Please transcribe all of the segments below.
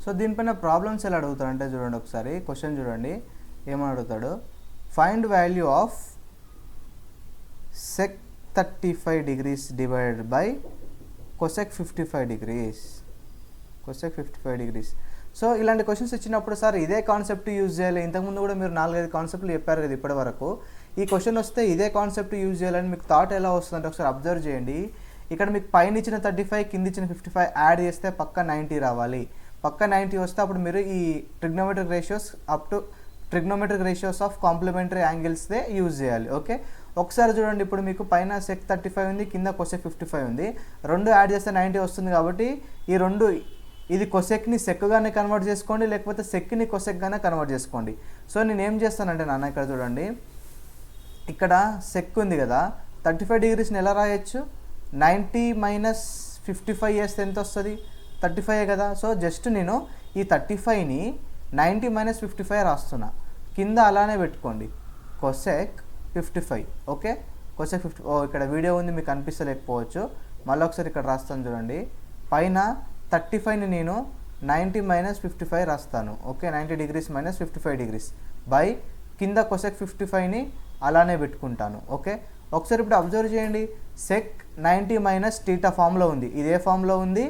So దీనిపైన problems ఎలా అడుగుతాడు అంటే చూడండి ఒకసారి క్వశ్చన్ చూడండి ఏమని అడుగుతాడు. Find value of sec 35 degrees divided by cosec 55 degrees. cosec 55 degrees. So ఇలాంటి క్వశ్చన్స్ ఇచ్చినప్పుడు సార్ ఇదే కాన్సెప్ట్ యూజ్ చేయాలి, ఇంతకుముందు కూడా మీరు 4-5 కాన్సెప్ట్లు చెప్పారు కదా ఇప్పటి వరకు, ఈ క్వశ్చన్ వస్తే ఇదే కాన్సెప్ట్ యూజ్ చేయాలని మీకు థాట్ ఎలా వస్తుందంటే ఒకసారి అబ్జర్వ్ చేయండి. ఇక్కడ మీకు పైన ఇచ్చిన 35 కింద ఇచ్చిన 55 యాడ్ చేస్తే పక్క 90 రావాలి. పక్క 90 వస్తే అప్పుడు మీరు ఈ trigonometric ratios up to trigonometric ratios of complementary యాంగిల్స్దే యూజ్ చేయాలి. ఓకే, ఒకసారి చూడండి, ఇప్పుడు మీకు పైన sec 35 ఉంది, కింద cosec 55 ఉంది, రెండు యాడ్ చేస్తే 90 వస్తుంది. కాబట్టి ఈ రెండు, ఇది కొసెక్ని సెక్గానే కన్వర్ట్ చేసుకోండి, లేకపోతే సెక్ని కొసెక్గానే కన్వర్ట్ చేసుకోండి. సో నేను ఏం చేస్తానంటే నాన్న ఇక్కడ చూడండి, ఇక్కడ సెక్ ఉంది కదా, 35 డిగ్రీస్ని ఎలా రాయొచ్చు, 90 మైనస్ 55 వేస్తే ఎంత వస్తుంది, 35 కదా. సో జస్ట్ నేను ఈ 35ని 90 మైనస్ 55 రాస్తున్నా, కింద అలానే పెట్టుకోండి కొసెక్ 55. Okay, cosec 50. ఇక్కడ వీడియో ఉంది మీకు అనిపిస్తలేకపోవచ్చు, మళ్ళీ ఒకసారి ఇక్కడ రాస్తాను చూడండి. పైన 35ని నేను 90 మైనస్ 55 రాస్తాను. Okay, 90 degrees minus 55 degrees by కింద కొసెక్ 55ని అలానే పెట్టుకుంటాను. ఓకే, ఒకసారి ఇప్పుడు అబ్జర్వ్ చేయండి, సెక్ 90 మైనస్ టీటా ఫామ్లో ఉంది, ఇదే ఫామ్లో ఉంది,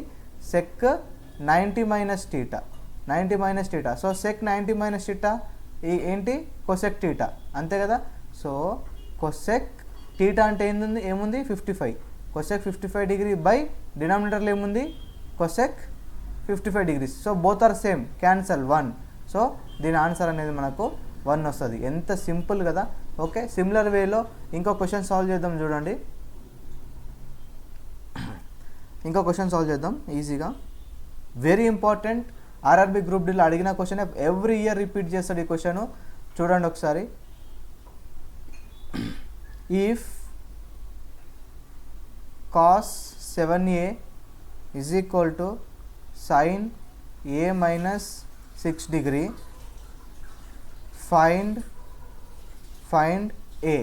sec 90 minus theta, 90 minus theta. So sec 90 minus theta ఏంటి, కొసెక్ టీటా, అంతే కదా. సో కొసెక్ టీటా అంటే ఏముంది 55, కొసెక్ 55 డిగ్రీ బై డినామినేటర్లో ఏముంది cosec 55 degrees. So both are same, cancel 1. సో దీని ఆన్సర్ అనేది మనకు 1 వస్తుంది. ఎంత సింపుల్ కదా. ఓకే, సిమిలర్ వేలో ఇంకో క్వశ్చన్ సాల్వ్ చేద్దాం చూడండి, ఇంకో క్వశ్చన్ సాల్వ్ చేద్దాం ఈజీగా. వెరీ ఇంపార్టెంట్, ఆర్ఆర్బీ గ్రూప్ డీలో అడిగిన క్వశ్చన్, ఎవ్రీ ఇయర్ రిపీట్ చేస్తాడు ఈ క్వశ్చన్. చూడండి ఒకసారి, if cos 7a is equal to sin a minus 6 degree, find a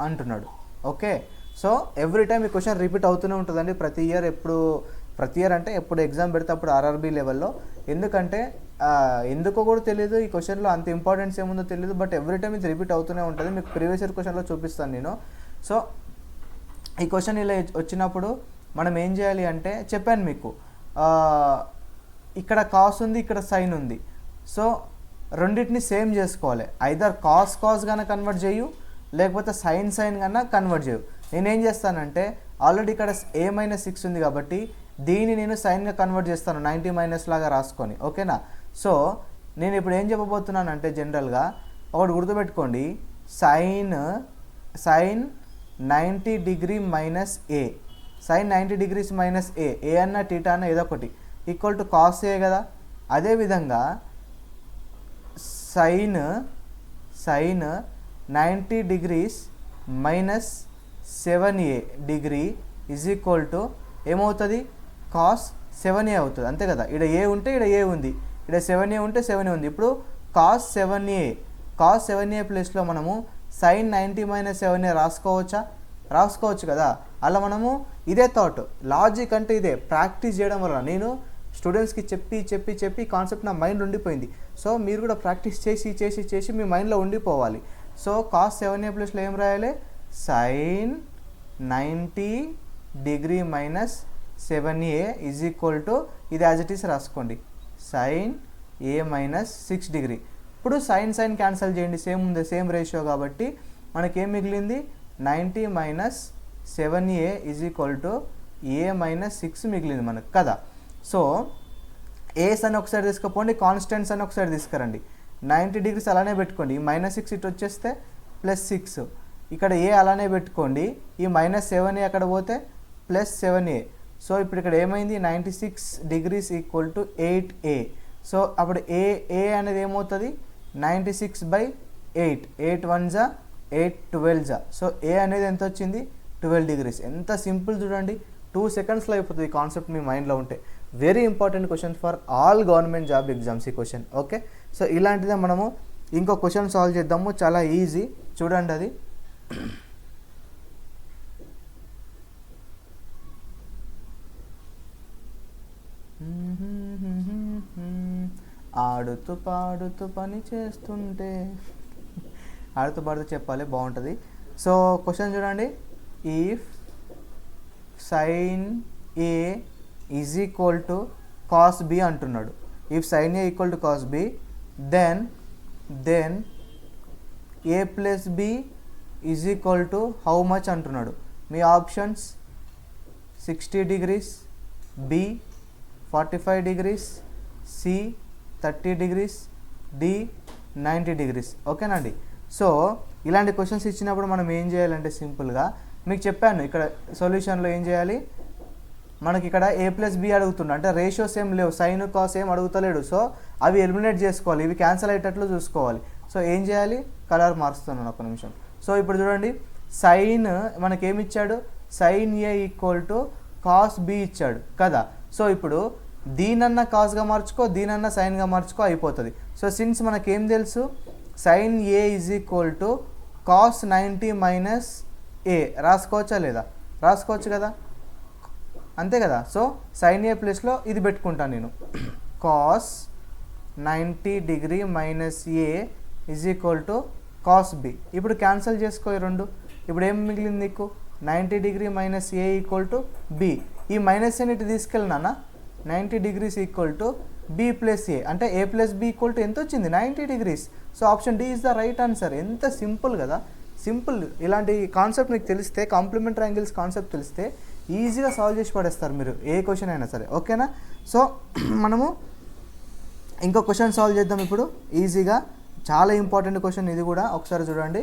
అంటున్నాడు. ఓకే, సో ఎవ్రీ టైం ఈ క్వశ్చన్ రిపీట్ అవుతూనే ఉంటుందండి ప్రతి ఇయర్. ప్రతి ఇయర్ అంటే ఎప్పుడు ఎగ్జామ్ పెడితే అప్పుడు ఆర్ఆర్బీ లెవెల్లో. ఎందుకంటే ఎందుకో కూడా తెలియదు, ఈ క్వశ్చన్లో అంత ఇంపార్టెన్స్ ఏముందో తెలియదు, బట్ ఎవ్రీ టైం ఇది రిపీట్ అవుతూనే ఉంటుంది. మీకు ప్రీవియస్ ఇయర్ క్వశ్చన్లో చూపిస్తాను నేను. సో ఈ క్వశ్చన్ ఇలా వచ్చినప్పుడు మనం ఏం చేయాలి అంటే, చెప్పాను మీకు, ఇక్కడ కాస్ ఉంది, ఇక్కడ సైన్ ఉంది. సో రెండింటిని సేమ్ చేసుకోవాలి. ఐదర్ కాస్ గానే కన్వర్ట్ చేయు, లేకపోతే సైన్ కన్నా కన్వర్ట్ చేయు. నేనేం చేస్తానంటే, ఆల్రెడీ ఇక్కడ a మైనస్ 6 ఉంది కాబట్టి దీన్ని నేను సైన్గా కన్వర్ట్ చేస్తాను, 90 మైనస్ లాగా రాసుకొని. ఓకేనా. సో నేను ఇప్పుడు ఏం చెప్పబోతున్నానంటే, జనరల్గా ఒకటి గుర్తుపెట్టుకోండి, సైన్ 90 డిగ్రీ మైనస్ ఏ, సైన్ 90 డిగ్రీస్ మైనస్ ఏ అన్న టీటా అన్న ఏదో ఒకటి ఈక్వల్ టు కాస్ ఏ కదా. అదేవిధంగా sine 90 degrees minus 7a degree is equal to ఏమవుతుంది, కాస్ 7a అవుతుంది, అంతే కదా. ఇక్కడ ఏ ఉంటే ఇక్కడ ఏ ఉంది, ఇక్కడ 7a ఉంటే 7a ఉంది. ఇప్పుడు కాస్ 7a ప్లేస్లో మనము సైన్ 90 మైనస్ 7a రాసుకోవచ్చు కదా. అలా మనము ఇదే థాట్, లాజిక్ అంటే ఇదే, ప్రాక్టీస్ చేయడం వల్ల నేను స్టూడెంట్స్కి చెప్పి కాన్సెప్ట్ నా మైండ్ ఉండిపోయింది. సో మీరు కూడా ప్రాక్టీస్ చేసి మీ మైండ్లో ఉండిపోవాలి. సో కాస్ 7a ప్లస్లో ఏం రాయాలి, sine 90 degree minus 7a is equal to, ఇది యాజ్ ఇట్ ఈస్ రాసుకోండి, సైన్ a మైనస్ 6 డిగ్రీ. ఇప్పుడు సైన్ క్యాన్సిల్ చేయండి, సేమ్ ఉంది, సేమ్ రేషియో కాబట్టి మనకేం మిగిలింది, 90 minus 7a is equal to a minus 6 మిగిలింది మనకు కదా. సో ఏస్ అని ఒకసారి తీసుకుపోండి, కాన్స్టెంట్స్ అని ఒకసారి తీసుకురండి. 90 డిగ్రీస్ అలానే పెట్టుకోండి, ఈ మైనస్ 6 ఇటు వచ్చేస్తే ప్లస్ 6, ఇక్కడ ఏ అలానే పెట్టుకోండి, ఈ మైనస్ 7a అక్కడ పోతే ప్లస్ 7a. సో ఇప్పుడు ఇక్కడ ఏమైంది, 96 degrees equal to 8a. So అప్పుడు ఏ అనేది ఏమవుతుంది, 96/8, 8 1 8 12. సో ఏ అనేది ఎంత వచ్చింది, 12 డిగ్రీస్. ఎంత సింపుల్ చూడండి, 2 సెకండ్స్లో అయిపోతుంది ఈ కాన్సెప్ట్ మీ మైండ్లో ఉంటే. Very important question for all government job exams ఈ క్వశ్చన్. ఓకే, సో ఇలాంటిదే మనము ఇంకో క్వశ్చన్ సాల్వ్ చేద్దాము, చాలా ఈజీ చూడండి. అది ఆడుతూ పాడుతూ పని చేస్తుంటే ఆడుతూ పాడుతూ చెప్పాలి, బాగుంటుంది. సో క్వశ్చన్ చూడండి, if sin A is equal to cos B అంటున్నాడు. If sin A equal to cos B then A plus B is equal to how much అంటున్నాడు. మీ options 60 degrees, B 45 degrees, C 30 degrees, D 90 degrees. ఓకేనండి. So ఇలాంటి questions ఇచ్చినప్పుడు మనం ఏం చేయాలంటే సింపుల్గా మీకు చెప్పాను, ఇక్కడ సొల్యూషన్లో ఏం చేయాలి, మనకి ఇక్కడ ఏ ప్లస్ బి అడుగుతుండ, అంటే రేషియోస్ ఏం లేవు, సైన్ కాస్ ఏం అడుగుతలేడు. సో అవి ఎలిమినేట్ చేసుకోవాలి, ఇవి క్యాన్సిల్ అయ్యేటట్లు చూసుకోవాలి. సో ఏం చేయాలి, కలర్ మారుస్తున్నాను ఒక నిమిషం. సో ఇప్పుడు చూడండి, సైన్ మనకేమి ఇచ్చాడు, sine A equal to cos B ఇచ్చాడు కదా. సో ఇప్పుడు దీనన్నా కాస్గా మార్చుకో, దీనన్నా సైన్గా మార్చుకో, అయిపోతుంది. సో సిన్స్ మనకేం తెలుసు, sin A is equal to cos 90 minus A రాసుకోవచ్చా లేదా, రాసుకోవచ్చు కదా, అంతే కదా. సో సైన్ ఏ ప్లేస్లో ఇది పెట్టుకుంటాను నేను, cos 90 degree minus A is equal to cos B. ఇప్పుడు క్యాన్సిల్ చేసుకో ఈ రెండు. ఇప్పుడు ఏం మిగిలింది నీకు, 90 degree minus A equal to B. ఈ మైనస్ ఏని ఇటు తీసుకెళ్ళినా 90 degrees equal to B plus A, అంటే A plus B equal to ఎంత వచ్చింది, 90 degrees. So option D is the right answer. ఎంత సింపుల్ కదా, సింపుల్. ఇలాంటి కాన్సెప్ట్ మీకు తెలిస్తే, కాంప్లిమెంటరీ యాంగిల్స్ కాన్సెప్ట్ తెలిస్తే ఈజీగా సాల్వ్ చేసి పడేస్తారు మీరు ఏ క్వశ్చన్ అయినా సరే. ఓకేనా. సో మనము ఇంకో క్వశ్చన్ సాల్వ్ చేద్దాం ఇప్పుడు ఈజీగా. చాలా ఇంపార్టెంట్ క్వశ్చన్ ఇది కూడా, ఒకసారి చూడండి,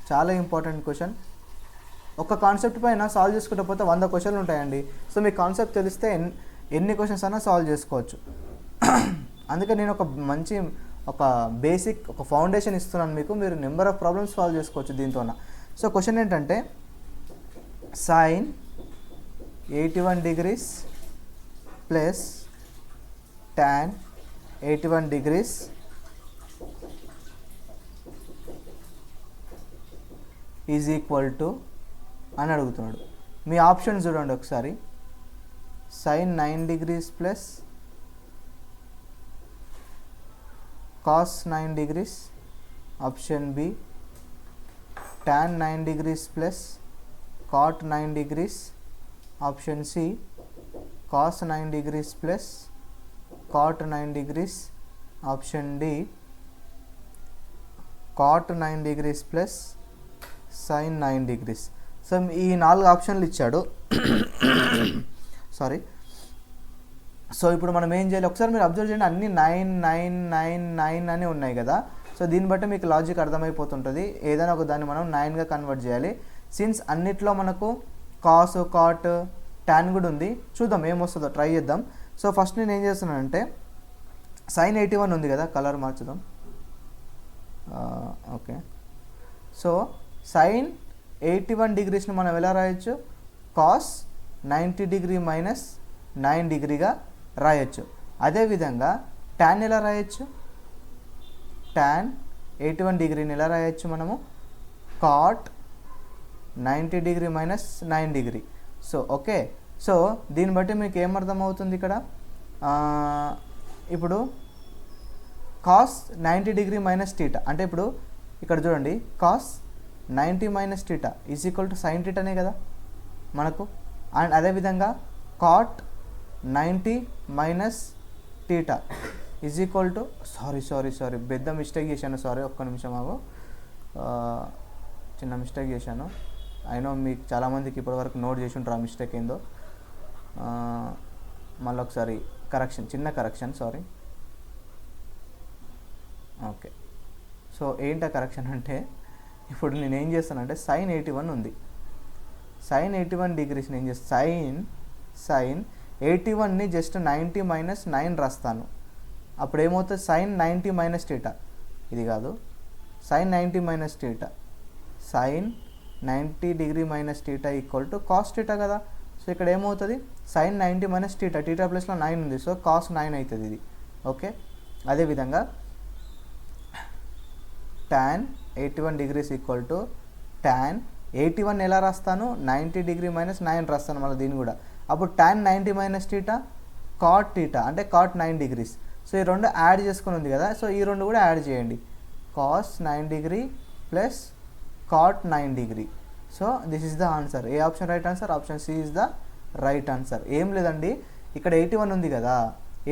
చాలా ఇంపార్టెంట్ క్వశ్చన్. ఒక కాన్సెప్ట్ పైన సాల్వ్ చేసుకుంటే పోతే 100 క్వశ్చన్లు ఉంటాయండి. సో మీకు కాన్సెప్ట్ తెలిస్తే ఎన్ని క్వశ్చన్స్ అయినా సాల్వ్ చేసుకోవచ్చు. అందుకే నేను ఒక బేసిక్ ఒక ఫౌండేషన్ ఇస్తున్నాను మీకు, మీరు నెంబర్ ఆఫ్ ప్రాబ్లమ్స్ సాల్వ్ చేసుకోవచ్చు దీంతో. సో క్వశ్చన్ ఏంటంటే, sine 81 degrees plus tan 81 degrees is equal to అని అడుగుతున్నాడు. మీ ఆప్షన్ చూడండి ఒకసారి, sine 9 degrees plus cos 9 degrees option B, tan 9 degrees plus cot 9 degrees option C, cos 9 degrees plus cot 9 degrees option D, cot 9 degrees plus sin 9 degrees. So ఈ 4 ఆప్షన్లు ఇచ్చాడు. Sorry. So ఇప్పుడు మనం ఏం చేయాలి, ఒకసారి మీరు అబ్జర్వ్ చేయండి, అన్ని 9 9 9 9 అని ఉన్నాయి కదా. సో దీన్ని బట్టి మీకు లాజిక్ అర్థమైపోతుంటుంది. ఏదైనా ఒక దాన్ని మనం 9గా కన్వర్ట్ చేయాలి. సిన్స్ అన్నిట్లో మనకు కాస్, కాట్, tan కూడా ఉంది. చూద్దాం ఏమొస్తుందో, ట్రై చేద్దాం. సో ఫస్ట్ నేను ఏం చేస్తున్నానంటే, సైన్ 81 ఉంది కదా, కలర్ మార్చుదాం. ఓకే. సో సైన్ 81 degreesని మనం ఎలా రాయొచ్చు, కాస్ 90 degree మైనస్ 9 degreeగా రాయొచ్చు. అదేవిధంగా tan ఎలా రాయొచ్చు, tan 81 degreeని ఎలా రాయొచ్చు మనము, cot 90 degree minus 9 degree. So okay. So దీన్ని బట్టి మీకు ఏమర్థం అవుతుంది ఇక్కడ, ఇప్పుడు కాస్ 90 degree మైనస్ టీటా, అంటే ఇప్పుడు ఇక్కడ చూడండి, cos 90 minus theta is equal to sin టీటానే కదా మనకు. అండ్ అదేవిధంగా cot 90 minus theta is equal to, sorry పెద్ద మిస్టేక్ చేశాను, సారీ ఒక్క నిమిషం ఆగు, చిన్న మిస్టేక్ చేశాను. అయినో మీకు చాలామందికి ఇప్పటివరకు నోట్ చేసి ఉంటారు ఆ మిస్టేక్ ఏందో. మళ్ళీ ఒకసారి చిన్న కరెక్షన్, సారీ. ఓకే. సో ఏంటా కరెక్షన్ అంటే, ఇప్పుడు నేను ఏం చేస్తానంటే, సైన్ 81 ఉంది, సైన్ 81 degreesని ఏం చేస్తాను, సైన్ 81ని జస్ట్ 90 మైనస్ 9 రాస్తాను. అప్పుడు ఏమవుతుంది, సైన్ 90 మైనస్ టీటా, ఇది కాదు, sine 90 minus theta, sine 90 degree minus theta equal to cos theta కదా. సో ఇక్కడ ఏమవుతుంది, సైన్ 90 మైనస్ టీటా, టీటా ప్లస్లో 9 ఉంది, సో కాస్ 9 అవుతుంది ఇది. ఓకే. అదేవిధంగా tan 81 degrees equal to tan 81 ఎలా రాస్తాను, 90 degree మైనస్ 9 రాస్తాను మళ్ళీ దీన్ని కూడా. అప్పుడు tan 90 minus theta cot theta అంటే కాట్ 9 డిగ్రీస్. సో ఈ రెండు యాడ్ చేసుకుని ఉంది కదా, సో ఈ రెండు కూడా యాడ్ చేయండి. Cos 9 degree plus cot 9 degree. So this is the answer. ఏ option right answer? Option C is the right answer. ఏం లేదండి, ఇక్కడ 81 ఉంది కదా,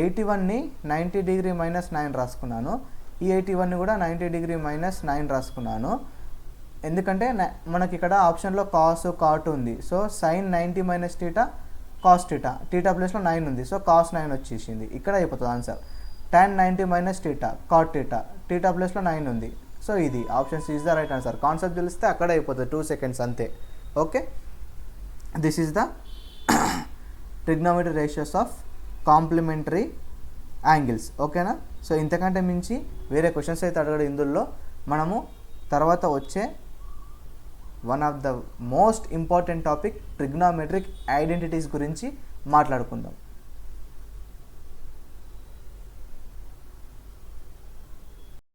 81ని 90 డిగ్రీ మైనస్ 9 రాసుకున్నాను. ఈ 81ని కూడా 90 డిగ్రీ మైనస్ 9 రాసుకున్నాను. ఎందుకంటే మనకి ఇక్కడ ఆప్షన్లో కాస్ కాట్ ఉంది. So sine 90 minus theta cos theta, theta ప్లేస్లో 9 ఉంది. సో కాస్ 9 వచ్చేసింది, ఇక్కడ అయిపోతుంది answer. tan 90 minus theta cot theta, theta ప్లేస్లో 9 ఉంది. సో ఇది option C is the right answer. Concept తెలిస్తే అక్కడ అయిపోతుంది, 2 seconds అంతే. Okay, this is the trigonometry ratios of complementary angles. ఓకేనా? సో ఇంతకంటే మించి వేరే క్వశ్చన్స్ అయితే అడగడు ఇందులో. మనము తర్వాత వచ్చే one of the most important topic trigonometric identities గురించి మాట్లాడుకుందాం.